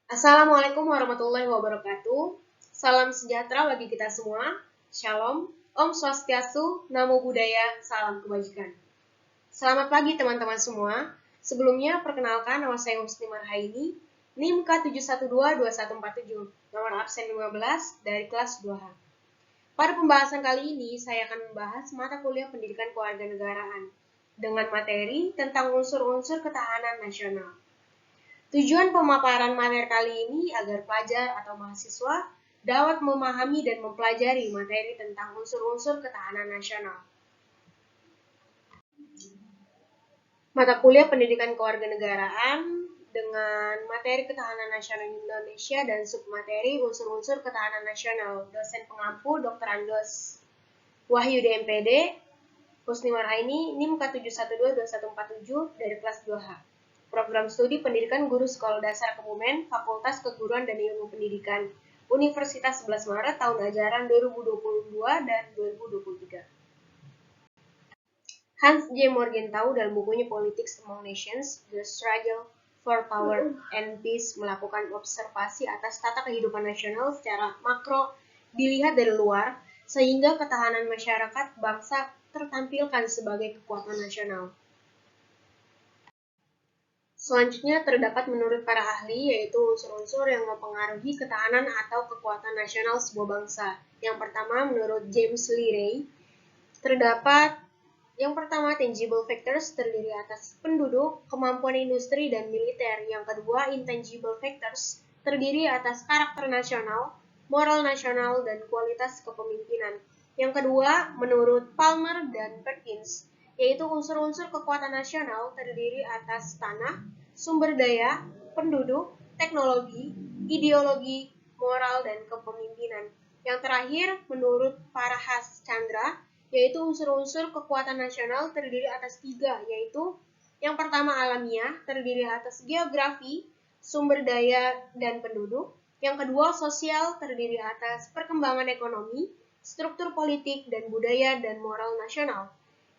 Assalamualaikum warahmatullahi wabarakatuh. Salam sejahtera bagi kita semua. Shalom, Om Swastiastu, Namo Buddhaya, salam kebajikan. Selamat pagi teman-teman semua. Sebelumnya, perkenalkan nama saya Muslim Marhaini, NIM K7122147, nomor absen 15 dari kelas 2H. Pada pembahasan kali ini, saya akan membahas mata kuliah pendidikan kewarganegaraan dengan materi tentang unsur-unsur ketahanan nasional. Tujuan pemaparan materi kali ini agar pelajar atau mahasiswa dapat memahami dan mempelajari materi tentang unsur-unsur ketahanan nasional. Mata kuliah pendidikan kewarganegaraan dengan materi ketahanan nasional Indonesia dan submateri unsur-unsur ketahanan nasional. Dosen pengampu Dr. Andos Wahyu DMPD, Husni Marhaini, NIM K7122147 dari kelas 2H. Program Studi Pendidikan Guru Sekolah Dasar Kebumen, Fakultas Keguruan dan Ilmu Pendidikan, Universitas 11 Maret tahun ajaran 2022 dan 2023. Hans J. Morgenthau dalam bukunya Politics Among Nations, The Struggle for Power and Peace melakukan observasi atas tata kehidupan nasional secara makro dilihat dari luar, sehingga ketahanan masyarakat bangsa tertampilkan sebagai kekuatan nasional. Selanjutnya terdapat menurut para ahli yaitu unsur-unsur yang mempengaruhi ketahanan atau kekuatan nasional sebuah bangsa. Yang pertama menurut James Leray, terdapat yang pertama tangible factors terdiri atas penduduk, kemampuan industri dan militer. Yang kedua intangible factors terdiri atas karakter nasional, moral nasional dan kualitas kepemimpinan. Yang kedua menurut Palmer dan Perkins yaitu unsur-unsur kekuatan nasional terdiri atas tanah, sumber daya, penduduk, teknologi, ideologi, moral, dan kepemimpinan. Yang terakhir, menurut Parahas Chandra, yaitu unsur-unsur kekuatan nasional terdiri atas tiga, yaitu yang pertama alamiah, terdiri atas geografi, sumber daya, dan penduduk. Yang kedua sosial, terdiri atas perkembangan ekonomi, struktur politik, dan budaya dan moral nasional.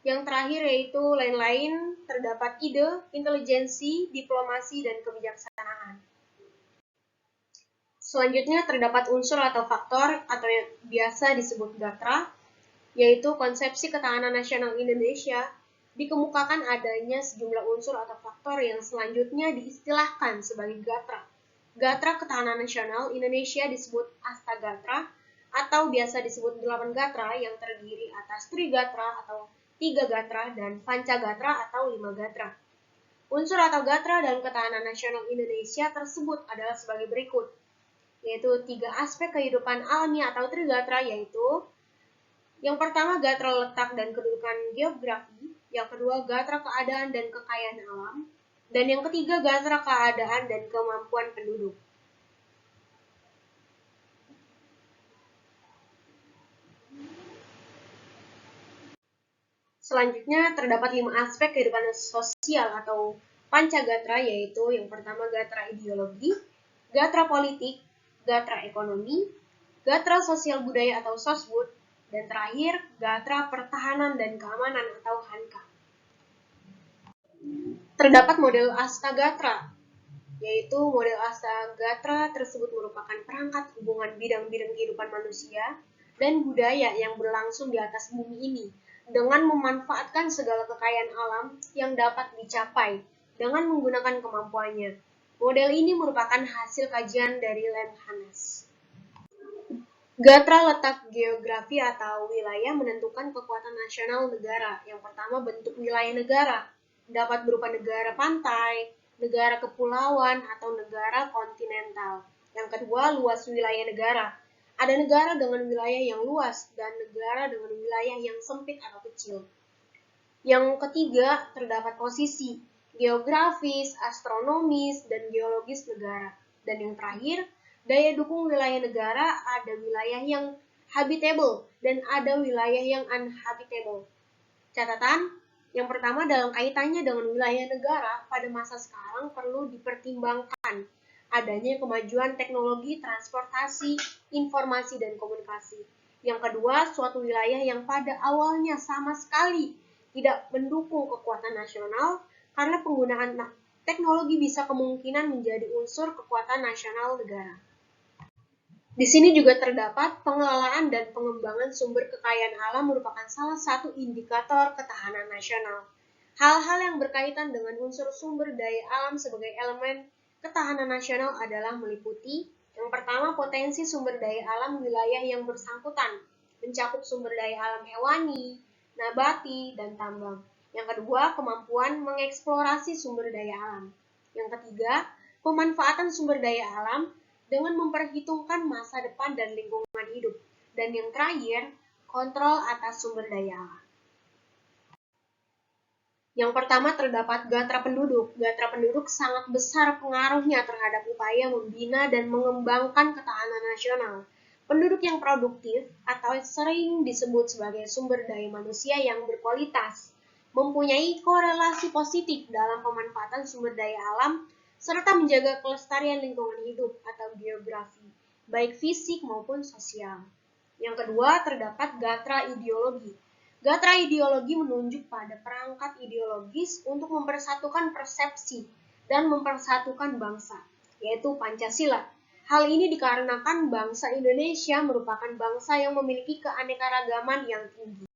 Yang terakhir yaitu lain-lain, terdapat ide, intelijensi, diplomasi, dan kebijaksanaan. Selanjutnya terdapat unsur atau faktor atau yang biasa disebut GATRA, yaitu konsepsi ketahanan nasional Indonesia, dikemukakan adanya sejumlah unsur atau faktor yang selanjutnya diistilahkan sebagai GATRA. GATRA ketahanan nasional Indonesia disebut Astagatra atau biasa disebut 8 GATRA yang terdiri atas Trigatra atau 3 GATRA dan Pancagatra atau 5 GATRA. Unsur atau GATRA dalam ketahanan nasional Indonesia tersebut adalah sebagai berikut, yaitu 3 aspek kehidupan alami atau Trigatra, yaitu yang pertama GATRA letak dan kedudukan geografi, yang kedua GATRA keadaan dan kekayaan alam, dan yang ketiga GATRA keadaan dan kemampuan penduduk. Selanjutnya terdapat 5 aspek kehidupan sosial atau Pancagatra, yaitu yang pertama GATRA ideologi, GATRA politik, GATRA ekonomi, GATRA sosial budaya atau sosbud, dan terakhir GATRA pertahanan dan keamanan atau HANKA. Terdapat model Astagatra, yaitu model Astagatra tersebut merupakan perangkat hubungan bidang-bidang kehidupan manusia dan budaya yang berlangsung di atas bumi ini dengan memanfaatkan segala kekayaan alam yang dapat dicapai dengan menggunakan kemampuannya. Model ini merupakan hasil kajian dari Lemhanas. GATRA letak geografi atau wilayah menentukan kekuatan nasional negara. Yang pertama bentuk wilayah negara, dapat berupa negara pantai, negara kepulauan, atau negara kontinental. Yang kedua luas wilayah negara. Ada negara dengan wilayah yang luas dan negara dengan wilayah yang sempit atau kecil. Yang ketiga terdapat posisi geografis, astronomis, dan geologis negara. Dan yang terakhir daya dukung wilayah negara, ada wilayah yang habitable dan ada wilayah yang uninhabitable. Catatan, yang pertama dalam kaitannya dengan wilayah negara, pada masa sekarang perlu dipertimbangkan adanya kemajuan teknologi, transportasi, informasi, dan komunikasi. Yang kedua, suatu wilayah yang pada awalnya sama sekali tidak mendukung kekuatan nasional karena penggunaan teknologi bisa kemungkinan menjadi unsur kekuatan nasional negara. Di sini juga terdapat pengelolaan dan pengembangan sumber kekayaan alam merupakan salah satu indikator ketahanan nasional. Hal-hal yang berkaitan dengan unsur sumber daya alam sebagai elemen ketahanan nasional adalah meliputi yang pertama, potensi sumber daya alam wilayah yang bersangkutan, mencakup sumber daya alam hewani, nabati, dan tambang. Yang kedua, kemampuan mengeksplorasi sumber daya alam. Yang ketiga, pemanfaatan sumber daya alam dengan memperhitungkan masa depan dan lingkungan hidup. Dan yang terakhir, kontrol atas sumber daya alam. Yang pertama terdapat gatra penduduk. Gatra penduduk sangat besar pengaruhnya terhadap upaya membina dan mengembangkan ketahanan nasional. Penduduk yang produktif atau sering disebut sebagai sumber daya manusia yang berkualitas mempunyai korelasi positif dalam pemanfaatan sumber daya alam serta menjaga kelestarian lingkungan hidup atau geografi, baik fisik maupun sosial. Yang kedua terdapat gatra ideologi. Gatra ideologi menunjuk pada perangkat ideologis untuk mempersatukan persepsi dan mempersatukan bangsa, yaitu Pancasila. Hal ini dikarenakan bangsa Indonesia merupakan bangsa yang memiliki keanekaragaman yang tinggi.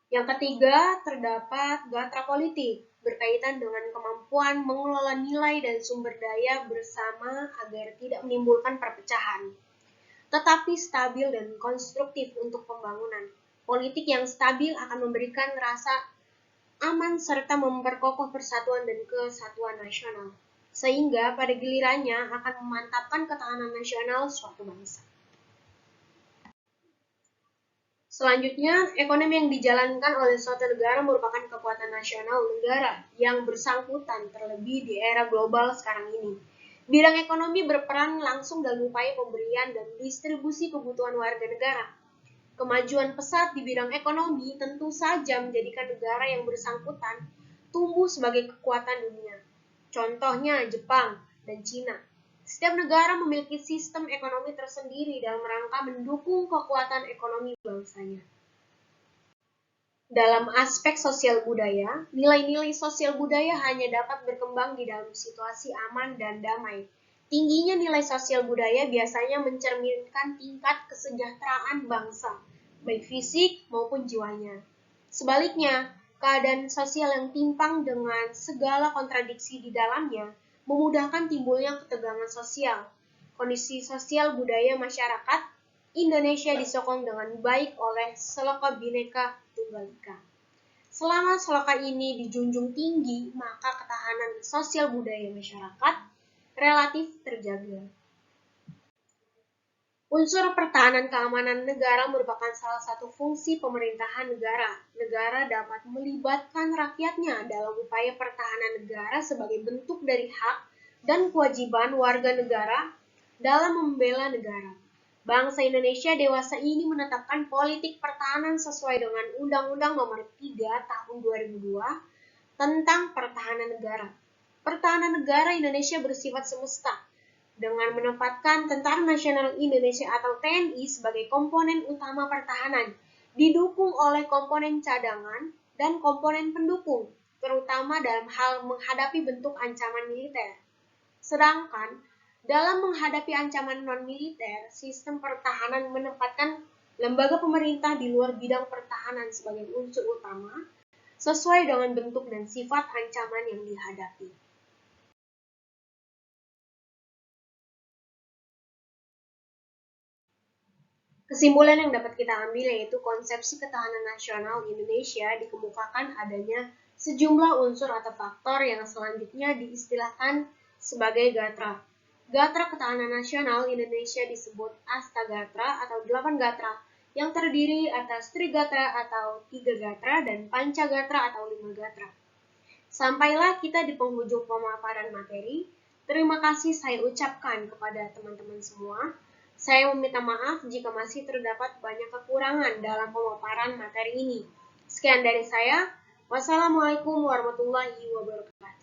Yang ketiga, terdapat gatra politik, berkaitan dengan kemampuan mengelola nilai dan sumber daya bersama agar tidak menimbulkan perpecahan, tetapi stabil dan konstruktif untuk pembangunan. Politik yang stabil akan memberikan rasa aman serta memperkokoh persatuan dan kesatuan nasional, sehingga pada gilirannya akan memantapkan ketahanan nasional suatu bangsa. Selanjutnya, ekonomi yang dijalankan oleh suatu negara merupakan kekuatan nasional negara yang bersangkutan terlebih di era global sekarang ini. Bidang ekonomi berperan langsung dalam upaya pemberian dan distribusi kebutuhan warga negara. Kemajuan pesat di bidang ekonomi tentu saja menjadikan negara yang bersangkutan tumbuh sebagai kekuatan dunia. Contohnya Jepang dan Cina. Setiap negara memiliki sistem ekonomi tersendiri dalam rangka mendukung kekuatan ekonomi bangsanya. Dalam aspek sosial budaya, nilai-nilai sosial budaya hanya dapat berkembang di dalam situasi aman dan damai. Tingginya nilai sosial budaya biasanya mencerminkan tingkat kesejahteraan bangsa, baik fisik maupun jiwanya. Sebaliknya, keadaan sosial yang timpang dengan segala kontradiksi di dalamnya memudahkan timbulnya ketegangan sosial. Kondisi sosial budaya masyarakat Indonesia disokong dengan baik oleh Sloka Bhinneka Tunggal Ika. Selama sloka ini dijunjung tinggi, maka ketahanan sosial budaya masyarakat relatif terjaga. Unsur pertahanan keamanan negara merupakan salah satu fungsi pemerintahan negara. Negara dapat melibatkan rakyatnya dalam upaya pertahanan negara sebagai bentuk dari hak dan kewajiban warga negara dalam membela negara. Bangsa Indonesia dewasa ini menetapkan politik pertahanan sesuai dengan Undang-Undang Nomor 3 Tahun 2002 tentang Pertahanan Negara. Pertahanan negara Indonesia bersifat semesta, dengan menempatkan Tentara Nasional Indonesia atau TNI sebagai komponen utama pertahanan, didukung oleh komponen cadangan dan komponen pendukung, terutama dalam hal menghadapi bentuk ancaman militer. Sedangkan, dalam menghadapi ancaman non-militer, sistem pertahanan menempatkan lembaga pemerintah di luar bidang pertahanan sebagai unsur utama, sesuai dengan bentuk dan sifat ancaman yang dihadapi. Kesimpulan yang dapat kita ambil yaitu konsepsi ketahanan nasional Indonesia dikemukakan adanya sejumlah unsur atau faktor yang selanjutnya diistilahkan sebagai gatra. Gatra ketahanan nasional Indonesia disebut Astagatra atau 8 gatra yang terdiri atas Trigatra atau 3 gatra dan Pancagatra atau 5 gatra. Sampailah kita di penghujung pemaparan materi. Terima kasih saya ucapkan kepada teman-teman semua. Saya meminta maaf jika masih terdapat banyak kekurangan dalam pemaparan materi ini. Sekian dari saya. Wassalamualaikum warahmatullahi wabarakatuh.